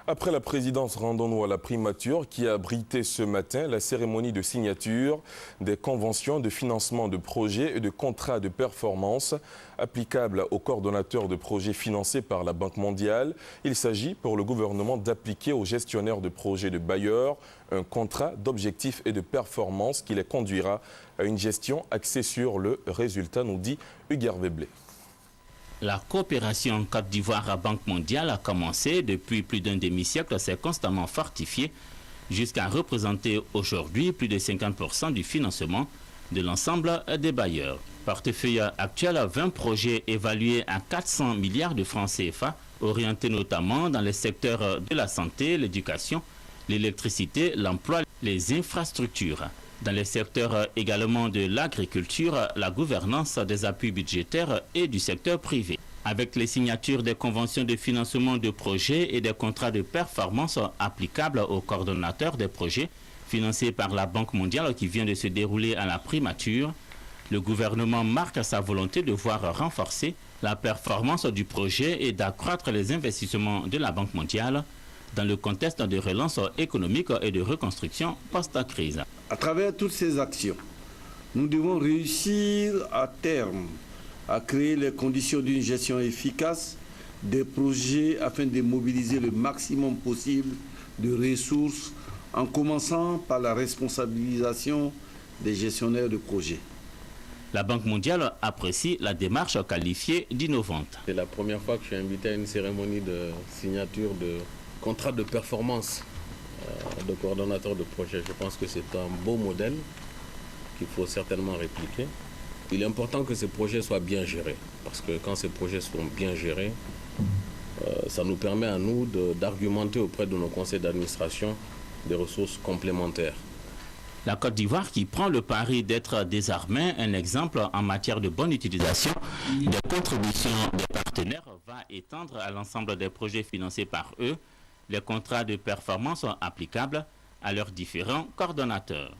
Après la présidence, rendons-nous à la primature qui a abrité ce matin la cérémonie de signature des conventions de financement de projets et de contrats de performance applicables aux coordonnateurs de projets financés par la Banque mondiale. Il s'agit pour le gouvernement d'appliquer aux gestionnaires de projets de bailleurs un contrat d'objectifs et de performance qui les conduira à une gestion axée sur le résultat, nous dit Hugues Weblé. La coopération Côte d'Ivoire-Banque mondiale a commencé depuis plus d'un demi-siècle, s'est constamment fortifiée jusqu'à représenter aujourd'hui plus de 50% du financement de l'ensemble des bailleurs. Portefeuille actuel, 20 projets évalués à 400 milliards de francs CFA, orientés notamment dans les secteurs de la santé, l'éducation, l'électricité, l'emploi, les infrastructures. Dans les secteurs également de l'agriculture, la gouvernance des appuis budgétaires et du secteur privé. Avec les signatures des conventions de financement de projets et des contrats de performance applicables aux coordonnateurs des projets financés par la Banque mondiale qui vient de se dérouler à la primature, le gouvernement marque sa volonté de voir renforcer la performance du projet et d'accroître les investissements de la Banque mondiale dans le contexte de relance économique et de reconstruction post-crise. À travers toutes ces actions, nous devons réussir à terme à créer les conditions d'une gestion efficace des projets afin de mobiliser le maximum possible de ressources en commençant par la responsabilisation des gestionnaires de projets. La Banque mondiale apprécie la démarche qualifiée d'innovante. C'est la première fois que je suis invité à une cérémonie de signature de contrat de performance de coordonnateur de projet. Je pense que c'est un beau modèle qu'il faut certainement répliquer. Il est important que ces projets soient bien gérés, parce que quand ces projets sont bien gérés, ça nous permet à nous d'argumenter auprès de nos conseils d'administration des ressources complémentaires. La Côte d'Ivoire qui prend le pari d'être désormais un exemple en matière de bonne utilisation des contributions des partenaires va étendre à l'ensemble des projets financés par eux les contrats de performance applicables à leurs différents coordonnateurs.